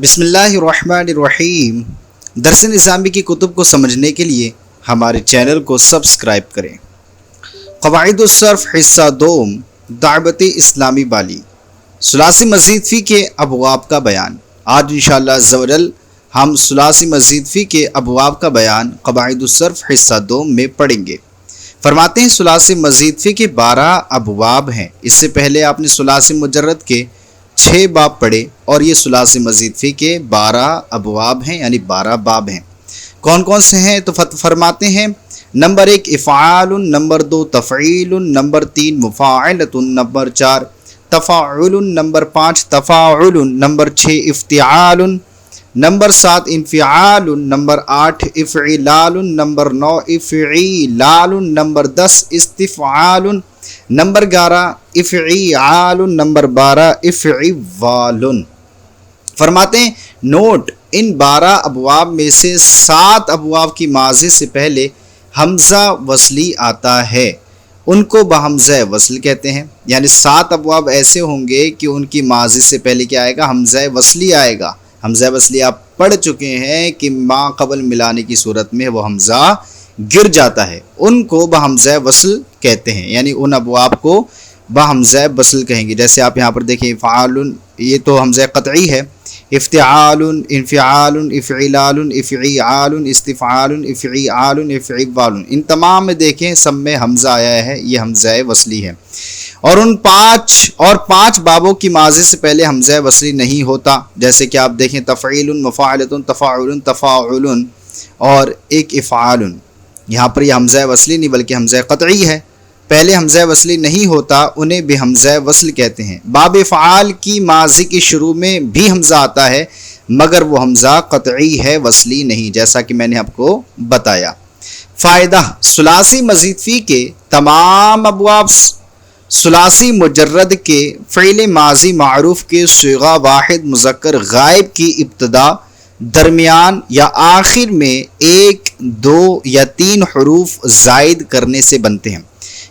بسم اللہ الرحمن الرحیم۔ درس نظامی کی کتب کو سمجھنے کے لیے ہمارے چینل کو سبسکرائب کریں۔ قواعد الصرف حصہ دوم، دعوت اسلامی بالی، ثلاثی مزید فی کے ابواب کا بیان۔ آج انشاءاللہ عز و جل ہم ثلاثی مزید فی کے ابواب کا بیان قواعد الصرف حصہ دوم میں پڑھیں گے۔ فرماتے ہیں ثلاثی مزید فی کے 12 ابواب ہیں۔ اس سے پہلے آپ نے ثلاثی مجرد کے 6 باب پڑھے اور یہ ثلاثی مزید فی کے 12 ابواب ہیں، یعنی 12 باب ہیں۔ کون کون سے ہیں؟ تو فرماتے ہیں نمبر 1 افعال، نمبر 2 تفعیل، نمبر 3 مفاعلۃ، نمبر 4 تفاعل، نمبر 5 تفاعل، نمبر 6 افتعال، نمبر 7 انفعال، نمبر 8 افعلال، نمبر 9 افعیلال، نمبر 10 استفعال، نمبر 11 افعیعال، نمبر 12 افعوال۔ فرماتے ہیں نوٹ، ان 12 ابواب میں سے 7 ابواب کی ماضی سے پہلے حمزہ وصلی آتا ہے، ان کو بحمزہ وصل کہتے ہیں۔ یعنی 7 ابواب ایسے ہوں گے کہ ان کی ماضی سے پہلے کیا آئے گا؟ حمزہ وصلی آئے گا۔ حمزہ وصلی آپ پڑھ چکے ہیں کہ ما قبل ملانے کی صورت میں وہ حمزہ گر جاتا ہے، ان کو بحمزہ وصل کہتے ہیں، یعنی ان ابواب کو بحمزہ وصل کہیں گے۔ جیسے آپ یہاں پر دیکھیں فعال، یہ تو حمزہ قطعی ہے، افتعال، انفعال، افعلال، افعیعال، استفعال، افعیعال، افعوال، ان تمام میں دیکھیں سب میں حمزہ آیا ہے، یہ حمزہ وصلی ہے۔ اور ان 5 بابوں کی ماضی سے پہلے حمزہ وصلی نہیں ہوتا، جیسے کہ آپ دیکھیں تفعیل، مفاعلۃ، تفاعل، تفاعل اور ایک افعال۔ یہاں پر یہ حمزہ وصلی نہیں بلکہ حمزہ قطعی ہے، پہلے حمزہ وصلی نہیں ہوتا، انہیں بھی حمزہ وصل کہتے ہیں۔ باب افعال کی ماضی کی شروع میں بھی حمزہ آتا ہے مگر وہ حمزہ قطعی ہے، وصلی نہیں، جیسا کہ میں نے آپ کو بتایا۔ فائدہ، ثلاثی مزید فی کے تمام ابواب ثلاثی مجرد کے فعل ماضی معروف کے صیغہ واحد مذکر غائب کی ابتدا، درمیان یا آخر میں 1، 2 یا 3 حروف زائد کرنے سے بنتے ہیں۔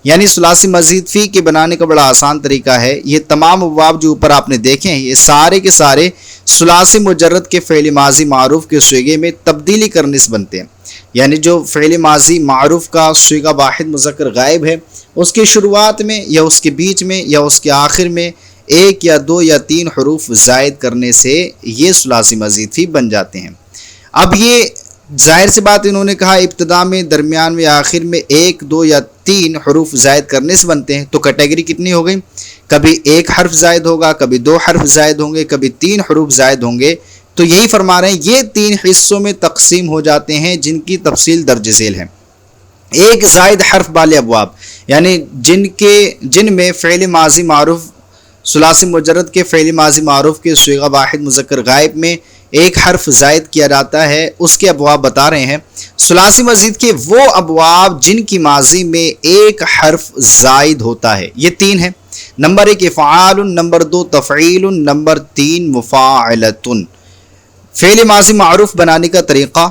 یعنی ثلاثی مزید فی کے بنانے کا بڑا آسان طریقہ ہے۔ یہ تمام ابواب جو اوپر آپ نے دیکھے ہیں، یہ سارے کے سارے ثلاثی مجرد کے فعل ماضی معروف کے صیغے میں تبدیلی کرنے سے بنتے ہیں۔ یعنی جو فعل ماضی معروف کا صیغہ واحد مذکر غائب ہے، اس کی شروعات میں یا اس کے بیچ میں یا اس کے آخر میں 1 یا 2 یا 3 حروف زائد کرنے سے یہ ثلاثی مزید فی بن جاتے ہیں۔ اب یہ ظاہر سی بات انہوں نے کہا ابتدا میں، درمیان میں، آخر میں 1، 2 یا 3 حروف زائد کرنے سے بنتے ہیں، تو کیٹیگری کتنی ہو گئی؟ کبھی 1 حرف زائد ہوگا، کبھی 2 حرف زائد ہوں گے، کبھی 3 حروف زائد ہوں گے۔ تو یہی فرما رہے ہیں یہ 3 حصوں میں تقسیم ہو جاتے ہیں جن کی تفصیل درج ذیل ہے۔ ایک زائد حرف والے ابواب، یعنی جن میں فعل ماضی معروف ثلاثی مجرد کے فعل ماضی معروف کے صیغہ واحد مذکر غائب میں 1 حرف زائد کیا جاتا ہے، اس کے ابواب بتا رہے ہیں۔ ثلاثی مزید کے وہ ابواب جن کی ماضی میں 1 حرف زائد ہوتا ہے، یہ 3 ہیں۔ نمبر 1 افعال، نمبر 2 تفعیل، نمبر 3 مفاعلۃ۔ فعل ماضی معروف بنانے کا طریقہ،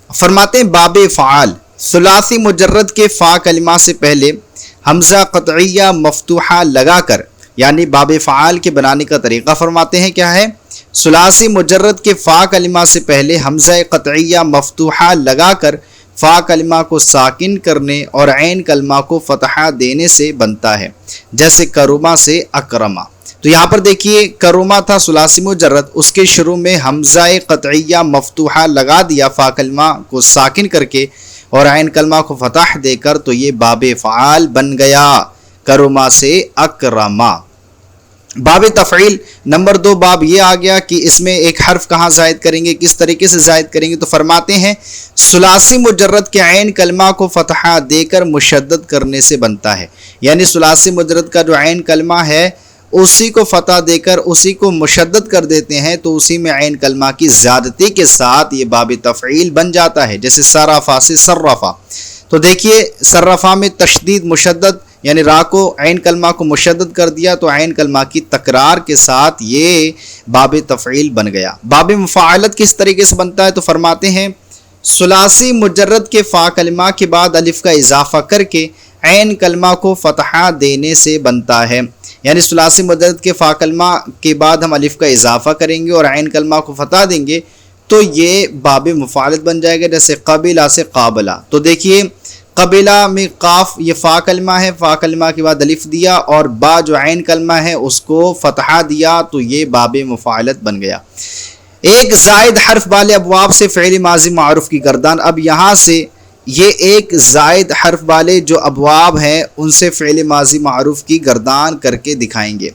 فرماتے ہیں باب افعال، ثلاثی مجرد کے فا کلمہ سے پہلے حمزہ قطعیہ مفتوحہ لگا کر، یعنی باب افعال کے بنانے کا طریقہ فرماتے ہیں کیا ہے؟ ثلاثی مجرد کے فا کلمہ سے پہلے حمزہ قطعیہ مفتوحہ لگا کر فا کلمہ کو ساکن کرنے اور عین کلمہ کو فتحہ دینے سے بنتا ہے، جیسے کرما سے اکرما۔ تو یہاں پر دیکھیے کرما تھا ثلاثی مجرد، اس کے شروع میں حمزہ قطعیہ مفتوحہ لگا دیا فا کلمہ کو ساکن کر کے اور عین کلمہ کو فتح دے کر، تو یہ باب افعال بن گیا، کرما سے اکرما۔ باب تفعیل، نمبر 2 باب یہ آ گیا کہ اس میں 1 حرف کہاں زائد کریں گے، کس طریقے سے زائد کریں گے، تو فرماتے ہیں ثلاثی مجرد کے عین کلمہ کو فتحہ دے کر مشدد کرنے سے بنتا ہے۔ یعنی ثلاثی مجرد کا جو عین کلمہ ہے اسی کو فتح دے کر اسی کو مشدد کر دیتے ہیں، تو اسی میں عین کلمہ کی زیادتی کے ساتھ یہ باب تفعیل بن جاتا ہے، جیسے صرفا سے صرفا۔ تو دیکھیے صرفا میں تشدید مشدد، یعنی را کو عین کلمہ کو مشدد کر دیا تو عین کلمہ کی تکرار کے ساتھ یہ باب تفعیل بن گیا۔ باب مفاعلت کس طریقے سے بنتا ہے؟ تو فرماتے ہیں ثلاثی مجرد کے فا کلمہ کے بعد الف کا اضافہ کر کے عین کلمہ کو فتحہ دینے سے بنتا ہے، یعنی ثلاثی مجرد کے فا کلمہ کے بعد ہم الف کا اضافہ کریں گے اور عین کلمہ کو فتح دیں گے تو یہ باب مفاعلت بن جائے گا، جیسے قبلہ سے قابلہ۔ تو دیکھیے قبلہ میں قاف یہ فا کلمہ ہے، فا کلمہ کے بعد الف دیا اور با جو عین کلمہ ہے اس کو فتحہ دیا تو یہ باب مفاعلت بن گیا۔ ایک زائد حرف والے ابواب سے فعل ماضی معروف کی گردان، اب یہاں سے یہ ایک زائد حرف والے جو ابواب ہیں ان سے فعل ماضی معروف کی گردان کر کے دکھائیں گے۔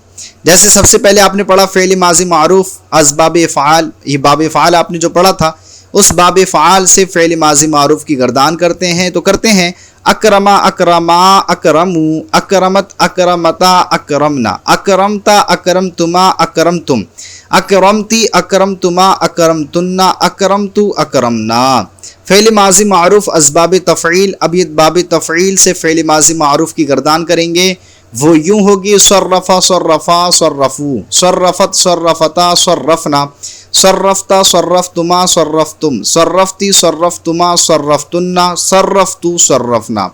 جیسے سب سے پہلے آپ نے پڑھا فعل ماضی معروف از باب افعال، یہ باب افعال آپ نے جو پڑھا تھا اس باب افعال سے فعل ماضی معروف کی گردان کرتے ہیں، تو کرتے ہیں اکرما اکرما اکرمو، اکرمت اکرمتا اکرمنا، اکرمتا اکرمتما اکرمتم، اکرمتی اکرمتما اکرمتنا، اکرمتو اکرمنا۔ فعل ماضی معروف اسباب تفعیل، اب یہ باب تفعیل سے فعل ماضی معروف کی گردان کریں گے، وہ یوں ہوگی صرفا صرفا صرفو، صرفت صرفتا صرفنا، صرفتا صرفتما صرفتم، صرفتی صرفتما صرفتنا، صرفتو صرفنا۔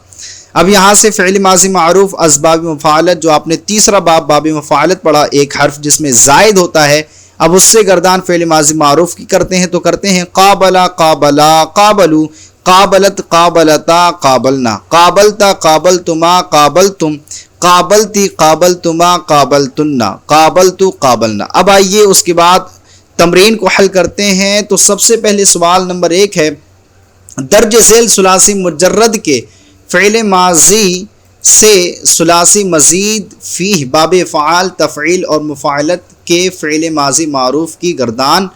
اب یہاں سے فعل ماضی معروف اسباب مفاعلت جو آپ نے تیسرا باب مفاعلت پڑھا، ایک حرف جس میں زائد ہوتا ہے، اب اس سے گردان فعل ماضی معروف کی کرتے ہیں، تو کرتے ہیں قابلا قابلا قابلو، قابلت قابلتا قابلنا، قابلتا قابلتما قابلتم، قابلتی قابلتما قابلتنا، قابلتو قابلنا۔ اب آئیے اس کے بعد تمرین کو حل کرتے ہیں۔ تو سب سے پہلے سوال نمبر 1 ہے، درج ذیل ثلاثی مجرد کے فعل ماضی سے ثلاثی مزید فیہ باب فعال تفعیل اور مفاعلت کے فعل ماضی معروف کی گردان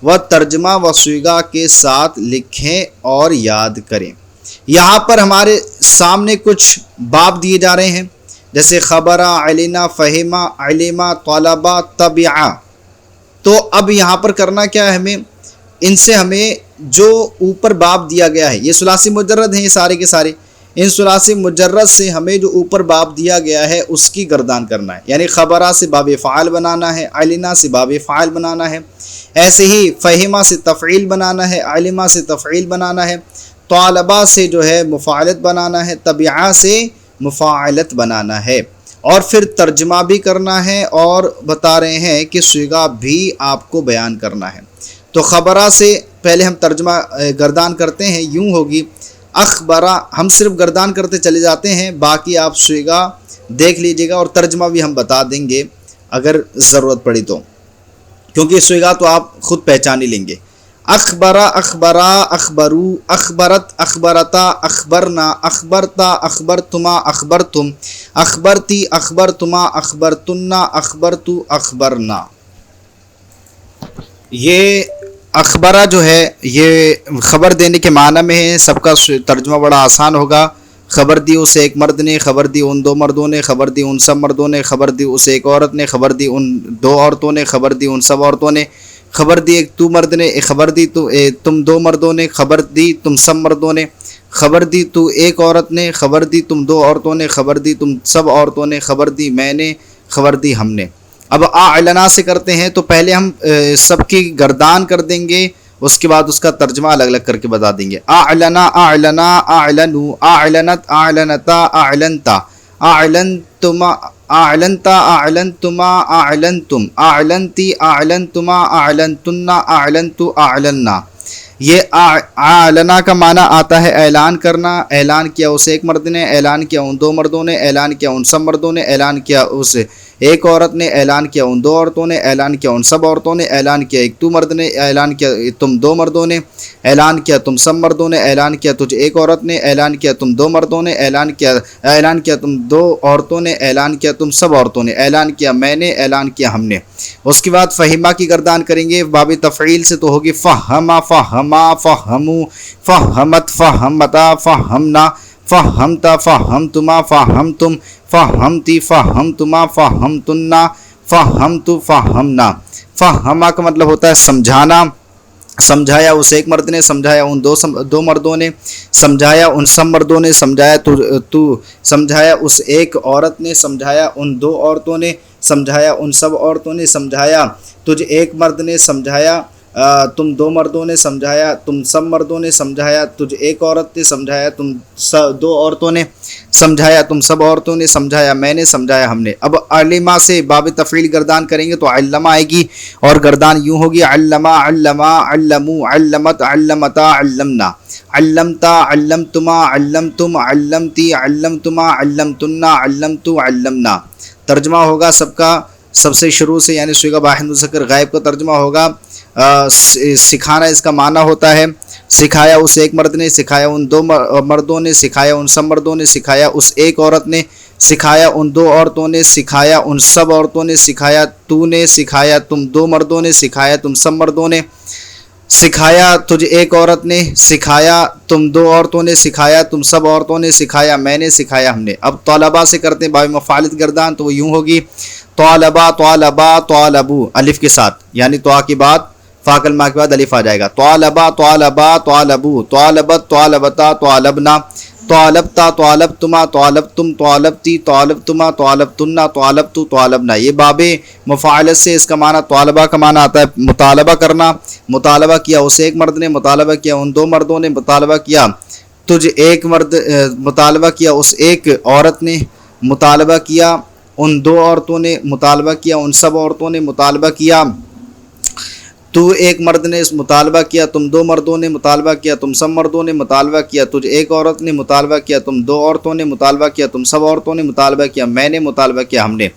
و ترجمہ و صیغہ کے ساتھ لکھیں اور یاد کریں۔ یہاں پر ہمارے سامنے کچھ باب دیے جا رہے ہیں، جیسے خبرہ، علنا، فہمہ، علمہ، طلبہ، طبعہ۔ تو اب یہاں پر کرنا کیا ہے، ہمیں ان سے ہمیں جو اوپر باب دیا گیا ہے، یہ ثلاثی مجرد ہیں یہ سارے کے سارے، ان ثلاثی مجرد سے ہمیں جو اوپر باب دیا گیا ہے اس کی گردان کرنا ہے، یعنی خبرہ سے باب فعال بنانا ہے، علنا سے باب فعال بنانا ہے، ایسے ہی فہمہ سے تفعیل بنانا ہے، علمہ سے تفعیل بنانا ہے، طالبہ سے جو ہے مفاعلت بنانا ہے، طبعہ سے مفاعلت بنانا ہے، اور پھر ترجمہ بھی کرنا ہے اور بتا رہے ہیں کہ صیغہ بھی آپ کو بیان کرنا ہے۔ تو خبرہ سے پہلے ہم ترجمہ گردان کرتے ہیں، یوں ہوگی اخبرہ، ہم صرف گردان کرتے چلے جاتے ہیں، باقی آپ صیغہ دیکھ لیجئے گا اور ترجمہ بھی ہم بتا دیں گے اگر ضرورت پڑی تو، کیونکہ صیغہ تو آپ خود پہچان ہی لیں گے۔ اخبرہ اخبرا اخبرو، اخبرت اخبرتا اخبرنا، اخبرتا اخبرتما اخبرتم، اخبرتی اخبرتما اخبرتنا، اخبرتو اخبرنا۔ یہ اخبرہ جو ہے یہ خبر دینے کے معنی میں ہے، سب کا ترجمہ بڑا آسان ہوگا۔ خبر دی اسے ایک مرد نے، خبر دی ان دو مردوں نے، خبر دی ان سب مردوں نے، خبر دی اسے ایک عورت نے، خبر دی ان دو عورتوں نے، خبر دی ان سب عورتوں نے، خبر دی ایک تو مرد نے، خبر دی تم دو مردوں نے، خبر دی تم سب مردوں نے، خبر دی تو ایک عورت نے، خبر دی تم دو عورتوں نے، خبر دی تم سب عورتوں نے، خبر دی میں نے، خبر دی ہم نے۔ اب اعلنا سے کرتے ہیں، تو پہلے ہم سب کی گردان کر دیں گے، اس کے بعد اس کا ترجمہ الگ الگ کر کے بتا دیں گے۔ اعلنا اعلنا اعلنو، اعلنت اعلنتا اعلنتا، اعلنتما اعلنتا اعلنتما اعلنتم، اعلنتی اعلنتما اعلنتنا، اعلنتو اعلننا۔ یہ اعلنا کا معنی آتا ہے اعلان کرنا، اعلان کیا اس ایک مرد نے، اعلان کیا ان دو مردوں نے، اعلان کیا ان سب مردوں نے، اعلان کیا اس ایک عورت نے، اعلان کیا ان دو عورتوں نے، اعلان کیا ان سب عورتوں نے، اعلان کیا ایک تو مرد نے، اعلان کیا تم دو مردوں نے، اعلان کیا تم سب مردوں نے، اعلان کیا تجھ ایک عورت نے، اعلان کیا تم دو مردوں نے، اعلان کیا تم دو عورتوں نے، اعلان کیا تم سب عورتوں نے، اعلان کیا میں نے، اعلان کیا ہم نے۔ اس کے بعد فہمہ کی گردان کریں گے، باب تفعیل سے تو ہوگی فہما فہما فہمو، فہمت فہمتا فہمنا، فہمتا فہمتما فہمتم، فہمتی فہمتما فہمتنا، فہمتو فہمنا۔ فہما کا مطلب ہوتا ہے سمجھانا، سمجھایا اس ایک مرد نے، سمجھایا ان دو مردوں نے، سمجھایا ان سب مردوں نے، سمجھایا اس ایک عورت نے، سمجھایا ان دو عورتوں نے، سمجھایا ان سب عورتوں نے، سمجھایا تجھ ایک مرد نے، سمجھایا تم دو مردوں نے سمجھایا، تم سب مردوں نے سمجھایا، تجھ ایک عورت نے سمجھایا، تم دو عورتوں نے سمجھایا، تم سب عورتوں نے سمجھایا، میں نے سمجھایا، ہم نے۔ اب علما سے باب تفعیل گردان کریں گے تو علما آئے گی، اور گردان یوں ہوگی علما، علما، علموا، علمت، علمتا، علمنا، علمتا، علمتما، علمتم، علمتی، علمتما، علمتنا، علمتو، علمنا۔ ترجمہ ہوگا سب کا، سب سے شروع سے، یعنی صیغہ واحد مذکر غائب کا ترجمہ ہوگا سکھانا، اس کا معنی ہوتا ہے سکھایا اس ایک مرد نے، سکھایا ان دو مردوں نے، سکھایا ان سب مردوں نے، سکھایا اس ایک عورت نے، سکھایا ان دو عورتوں نے، سکھایا ان سب عورتوں نے، سکھایا تو نے، سکھایا تم دو مردوں نے، سکھایا تم سب مردوں نے، سکھایا تجھ ایک عورت نے، سکھایا تم دو عورتوں نے، سکھایا تم سب عورتوں نے، سکھایا میں نے، سکھایا ہم نے۔ اب طالبہ سے کرتے ہیں باب مفعلت گردان، تو وہ یوں ہوگی طالبہ، طالبہ، طالبو، الف کے ساتھ، یعنی طا کے بعد فا کلمہ کے بعد الف آ جائے گا۔ طالبہ، طالبہ، طالبو، طالبت، طالبتا، طالبنا، طالبتا، طالبتما، طالبتم، طالبتی، طالبتما، طالبتنا، طالبتو، طالبنا۔ یہ باب مفاعلت سے اس کا معنی طالبہ کا معنی آتا ہے مطالبہ کرنا۔ مطالبہ کیا اس ایک مرد نے، مطالبہ کیا ان دو مردوں نے، مطالبہ کیا تجھ ایک مرد، مطالبہ کیا اس ایک عورت نے، مطالبہ کیا ان دو عورتوں نے، مطالبہ کیا ان سب عورتوں نے، مطالبہ کیا تو ایک مرد نے، مطالبہ کیا تم دو مردوں نے، مطالبہ کیا تم سب مردوں نے، مطالبہ کیا تجھ ایک عورت نے، مطالبہ کیا تم دو عورتوں نے، مطالبہ کیا تم سب عورتوں نے، مطالبہ کیا میں نے، مطالبہ کیا ہم نے۔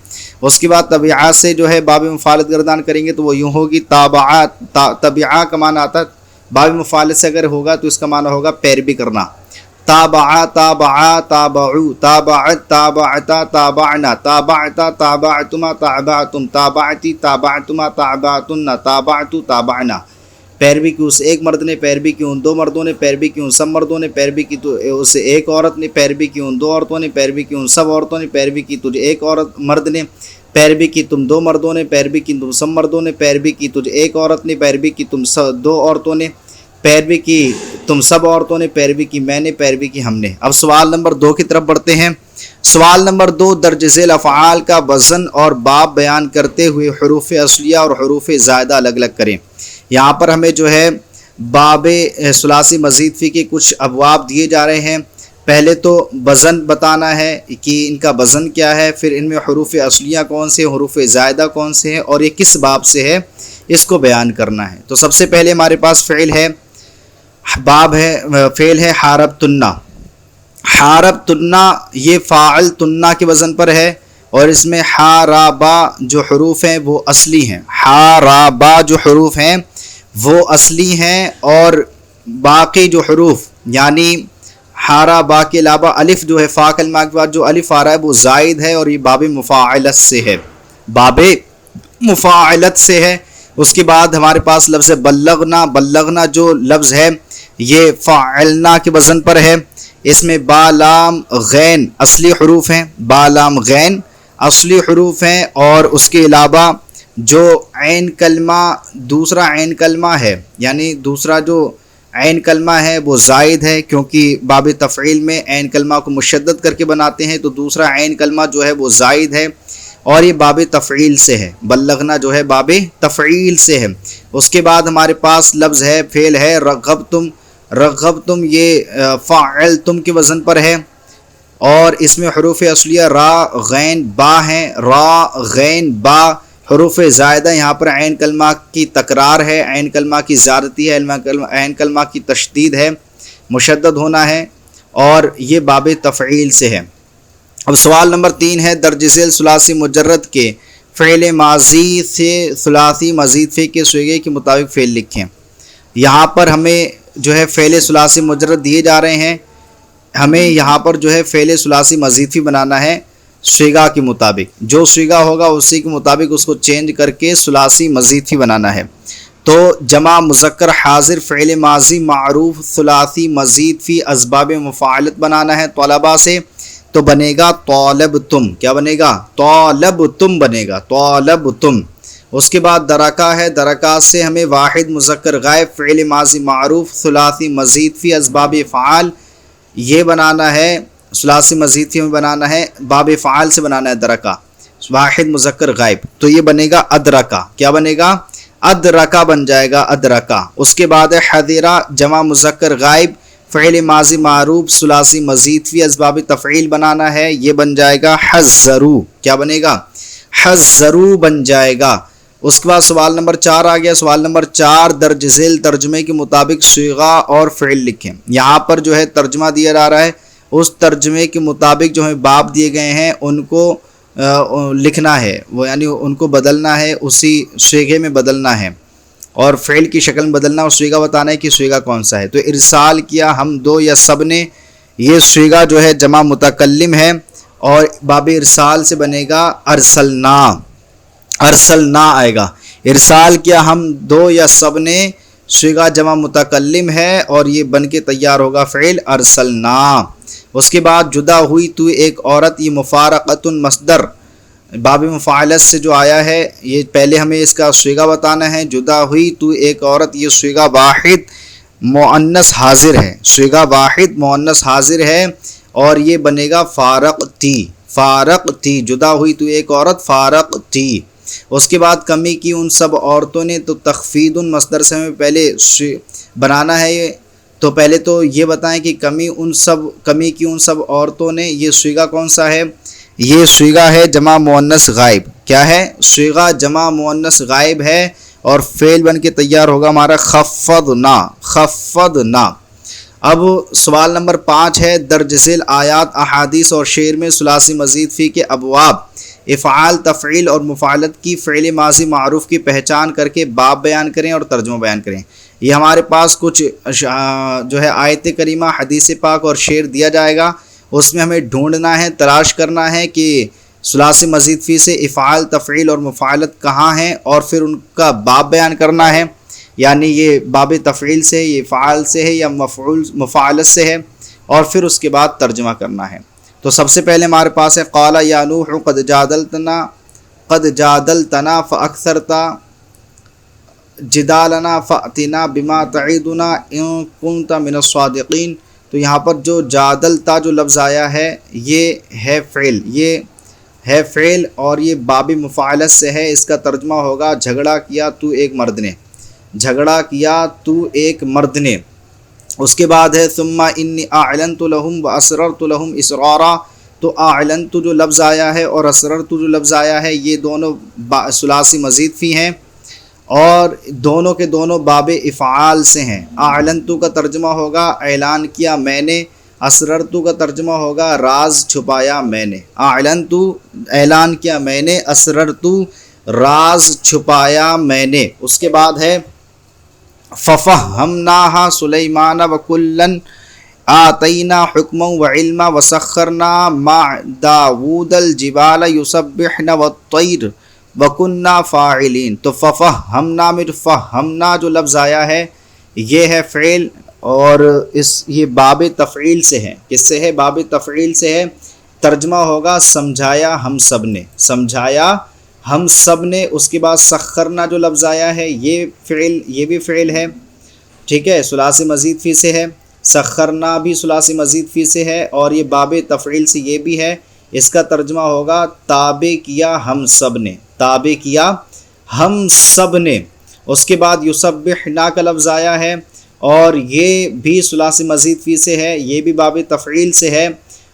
اس کے بعد تبعات سے جو ہے باب مفعلت گردان کریں گے تو وہ یوں ہوگی تابعات، تبعہ کا معنی آتا ہے باب مفعلت سے اگر ہوگا تو اس کا معنی ہوگا پیروی کرنا۔ تابعا، تابعا، تابعو، تابعت، تابعتا، تابعنا، تابعتا، تابعتما، تابعتم، تابعتی، تابعتما، تابعتن، تابعتو، تابعنا۔ پیروی کی اس ایک مرد نے، پیروی کی ان دو مردوں نے، پیروی کی ان سب مردوں نے، پیروی کی تو اس ایک عورت نے، پیروی کی ان دو عورتوں نے، پیروی کی ان سب عورتوں نے، پیروی کی تجھ ایک عورت مرد نے، پیروی کی تم دو مردوں نے، پیروی کی تم سب مردوں نے، پیروی کی تجھ ایک عورت نے، پیروی کی تم دو عورتوں نے، پیروی کی تم سب عورتوں نے، پیروی کی میں نے، پیروی کی ہم نے۔ اب سوال نمبر 2 کی طرف بڑھتے ہیں۔ سوال نمبر 2 درج ذیل افعال کا وزن اور باب بیان کرتے ہوئے حروف اصلیہ اور حروف زائدہ الگ الگ کریں۔ یہاں پر ہمیں جو ہے باب ثلاثی مزید فی کے کچھ ابواب دیے جا رہے ہیں۔ پہلے تو وزن بتانا ہے کہ ان کا وزن کیا ہے، پھر ان میں حروف اصلیہ کون سے، حروف زائدہ کون سے ہیں، اور یہ کس باب سے ہے، اس کو بیان کرنا ہے۔ تو سب سے پہلے ہمارے پاس فعل ہے، باب ہے، فعل ہے حارب تنّا۔ حارب تنّا یہ فاعل تنّا کے وزن پر ہے، اور اس میں حارابا جو حروف ہیں وہ اصلی ہیں۔ حارابا جو حروف ہیں وہ اصلی ہیں، اور باقی جو حروف یعنی حارابا کے علاوہ الف جو ہے فا کلمہ کے بعد جو الف آ رہا ہے وہ زائد ہے، اور یہ باب مفاعلت سے ہے، باب مفاعلت سے ہے۔ اس کے بعد ہمارے پاس لفظ بلغنا، بلغنا جو لفظ ہے یہ فعلنا کے وزن پر ہے۔ اس میں با لام غین اصلی حروف ہیں، با لام غین اصلی حروف ہیں، اور اس کے علاوہ جو عین کلمہ دوسرا عین کلمہ ہے، یعنی دوسرا جو عین کلمہ ہے وہ زائد ہے، کیونکہ باب تفعیل میں عین کلمہ کو مشدد کر کے بناتے ہیں، تو دوسرا عین کلمہ جو ہے وہ زائد ہے، اور یہ باب تفعیل سے ہے۔ بلغنا جو ہے باب تفعیل سے ہے۔ اس کے بعد ہمارے پاس لفظ ہے، فعل ہے رغبتم، رغبتم یہ فعلتم کے وزن پر ہے، اور اس میں حروف اصلیہ را غین با ہیں، را غین با۔ حروف زائدہ یہاں پر عین کلمہ کی تکرار ہے، عین کلمہ کی زیادتی ہے، عین کلمہ کی تشدید ہے، مشدد ہونا ہے، اور یہ باب تفعیل سے ہے۔ اب سوال نمبر 3 ہے درج ذیل ثلاثی مجرد کے فعل ماضی سے ثلاثی مزید فی کے صیغے کے مطابق فعل لکھیں۔ یہاں پر ہمیں جو ہے فعل ثلاثی مجرد دیے جا رہے ہیں، ہمیں یہاں پر جو ہے فعل ثلاثی مزید فی بنانا ہے صیغہ کے مطابق، جو صیغہ ہوگا اسی کے مطابق اس کو چینج کر کے ثلاثی مزید فی بنانا ہے۔ تو جمع مذکر حاضر فعل ماضی معروف ثلاثی مزید فی اسباب مفاعلت بنانا ہے طلبہ سے، تو بنے گا طالبتم۔ کیا بنے گا؟ طالبتم بنے گا، طالبتم۔ اس کے بعد درکا ہے، درکات سے ہمیں واحد مذکر غائب فعل ماضی معروف ثلاثی مزید فی اسباب فعال یہ بنانا ہے، ثلاثی مزید فی میں بنانا ہے، باب فعال سے بنانا ہے درکا، واحد مذکر غائب، تو یہ بنے گا ادرکا۔ کیا بنے گا؟ ادرکا بن جائے گا ادرکا. اس کے بعد ہے حضرا جمع مذکر غائب فعل ماضی معروف ثلاثی مزید فی اسباب تفعیل بنانا ہے، یہ بن جائے گا حذرو. کیا بنے گا؟ حذرو بن جائے گا. اس کے بعد سوال نمبر 4 آ گیا. سوال نمبر 4 درج ذیل ترجمے کے مطابق صیغہ اور فعل لکھیں. یہاں پر جو ہے ترجمہ دیا جا رہا ہے، اس ترجمے کے مطابق جو ہے باب دیے گئے ہیں ان کو لکھنا ہے، وہ یعنی ان کو بدلنا ہے، اسی صیغے میں بدلنا ہے اور فعل کی شکل میں بدلنا اور صیغہ بتانا ہے کہ صیغہ کون سا ہے. تو ارسال کیا ہم دو یا سب نے، یہ صیغہ جو ہے جمع متکلم ہے اور باب ارسال سے بنے گا ارسلنا. ارسلنا آئے گا. ارسال کیا ہم دو یا سب نے صیغہ جمع متکلم ہے اور یہ بن کے تیار ہوگا فعل ارسلنا. اس کے بعد جدا ہوئی تو ایک عورت، یہ مفارقۃ مصدر باب مفاعلت سے جو آیا ہے، یہ پہلے ہمیں اس کا صیغہ بتانا ہے. جدا ہوئی تو ایک عورت، یہ صیغہ واحد مؤنث حاضر ہے، صیغہ واحد مؤنث حاضر ہے اور یہ بنے گا فارقتی. فارقتی جدا ہوئی تو ایک عورت فارقتی. اس کے بعد کمی کی ان سب عورتوں نے، تو تخفیض مصدر سے ہمیں پہلے بنانا ہے. تو پہلے تو یہ بتائیں کہ کمی کی ان سب عورتوں نے، یہ صیغہ کون سا ہے؟ یہ صیغہ ہے جمع مؤنث غائب. کیا ہے؟ صیغہ جمع مؤنث غائب ہے اور فعل بن کے تیار ہوگا ہمارا خفضنا. خفضنا. اب سوال نمبر 5 ہے درج ذیل آیات احادیث اور شعر میں ثلاثی مزید فی کے ابواب افعال تفعیل اور مفاعلت کی فعل ماضی معروف کی پہچان کر کے باب بیان کریں اور ترجمہ بیان کریں. یہ ہمارے پاس کچھ جو ہے آیت کریمہ حدیث پاک اور شعر دیا جائے گا، اس میں ہمیں ڈھونڈنا ہے، تلاش کرنا ہے کہ ثلاثی مزید فی سے افعال تفعیل اور مفاعلت کہاں ہیں اور پھر ان کا باب بیان کرنا ہے. یعنی یہ باب تفعیل سے، یہ فعال سے ہے یا مفاعلت سے ہے، اور پھر اس کے بعد ترجمہ کرنا ہے. تو سب سے پہلے ہمارے پاس ہے قال یا نوح قد جادلتنا فاکثرت جدالنا فأتنا بما تعیدنا ان کنت من الصادقین. تو یہاں پر جو جادلتا جو لفظ آیا ہے یہ ہے فعل، یہ ہے فعل اور یہ باب مفاعلت سے ہے. اس کا ترجمہ ہوگا جھگڑا کیا تو ایک مرد نے. جھگڑا کیا تو ایک مرد نے. اس کے بعد ہے ثم انی اعلنت لهم واسررت لهم اسرارا. تو اعلنت جو لفظ آیا ہے اور اسررت جو لفظ آیا ہے یہ دونوں ثلاثی مزید فی ہیں اور دونوں کے دونوں باب افعال سے ہیں. اعلنت کا ترجمہ ہوگا اعلان کیا میں نے، اسررت کا ترجمہ ہوگا راز چھپایا میں نے. اعلنت اعلان کیا میں نے، اسررت راز چھپایا میں نے. اس کے بعد ہے ففہمناہا سلیمان وکلن آتینا حکما وعلما وسخرنا مع داود الجبال یسبحن والطیر وکننا فاعلین. تو ففہمنا میں فہمنا جو لفظ آیا ہے یہ ہے فعل اور یہ باب تفعیل سے ہے. کس سے ہے؟ باب تفعیل سے ہے. ترجمہ ہوگا سمجھایا ہم سب نے، سمجھایا ہم سب نے. اس کے بعد سخرنا جو لفظ آیا ہے یہ فعل، یہ بھی فعل ہے، ٹھیک ہے، ثلاثی مزید فی سے ہے. سخرنا بھی ثلاثی مزید فی سے ہے اور یہ باب تفعیل سے یہ بھی ہے. اس کا ترجمہ ہوگا تابع کیا ہم سب نے، تابع کیا ہم سب نے. اس کے بعد یسبحنا کا لفظ آیا ہے اور یہ بھی ثلاثی مزید فی سے ہے، یہ بھی باب تفعیل سے ہے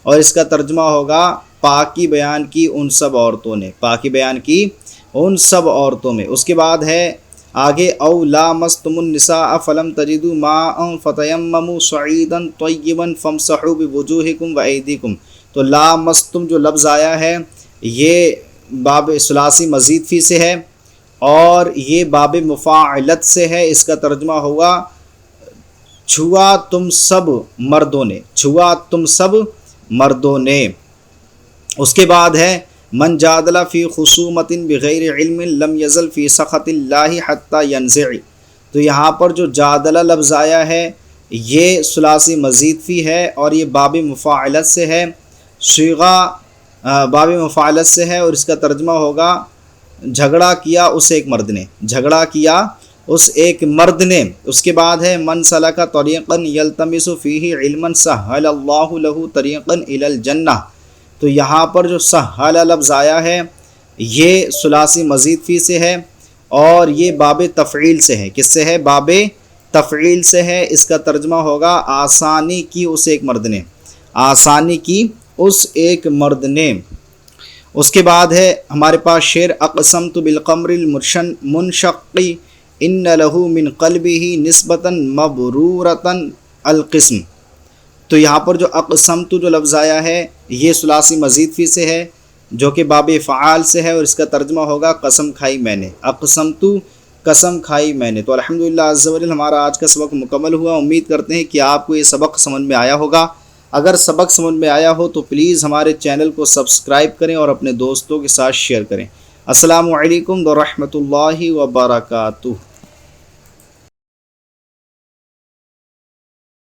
اور اس کا ترجمہ ہوگا پاکی بیان کی ان سب عورتوں نے، پاکی بیان کی ان سب عورتوں میں. اس کے بعد ہے آگے او لامستم النساء فلم تجدوا ماء فتیمموا صعیدا طیبا فامسحوا بوجوہکم وایدیکم. تو لامستم جو لفظ آیا ہے یہ باب ثلاثی مزید فی سے ہے اور یہ باب مفاعلت سے ہے. اس کا ترجمہ ہوگا چھوا تم سب مردوں نے، چھوا تم سب مردوں نے. اس کے بعد ہے من جادل فی خصومت بغیر علم لم یزل فی سخط اللہ حتی ینزع. تو یہاں پر جو جادلہ لفظ آیا ہے یہ ثلاثی مزید فی ہے اور یہ باب مفاعلت سے ہے، صیغہ باب مفاعلت سے ہے اور اس کا ترجمہ ہوگا جھگڑا کیا اس ایک مرد نے، جھگڑا کیا اس ایک مرد نے. اس کے بعد ہے من سلک طریقا یلتمس فیہ علما سہل اللہ لہ طریقا الی الجنہ. تو یہاں پر جو سہل لفظ آیا ہے یہ ثلاثی مزید فی سے ہے اور یہ باب تفعیل سے ہے۔ کس سے ہے؟ باب تفعیل سے ہے۔ اس کا ترجمہ ہوگا آسانی کی اس ایک مرد نے، آسانی کی اس ایک مرد نے۔ اس کے بعد ہے ہمارے پاس شعر اقسمت بالقمر المنشق ان له من قلبه نسبتا مبرورتا القسم۔ تو یہاں پر جو اقسمت جو لفظ آیا ہے یہ ثلاثی مزید فی سے ہے جو کہ باب فعال سے ہے، اور اس کا ترجمہ ہوگا قسم کھائی میں نے، اقسمت قسم کھائی میں نے۔ تو الحمدللہ عز و جل ہمارا آج کا سبق مکمل ہوا۔ امید کرتے ہیں کہ آپ کو یہ سبق سمجھ میں آیا ہوگا۔ اگر سبق سمجھ میں آیا ہو تو پلیز ہمارے چینل کو سبسکرائب کریں اور اپنے دوستوں کے ساتھ شیئر کریں۔ السلام علیکم ورحمۃ اللہ وبرکاتہ۔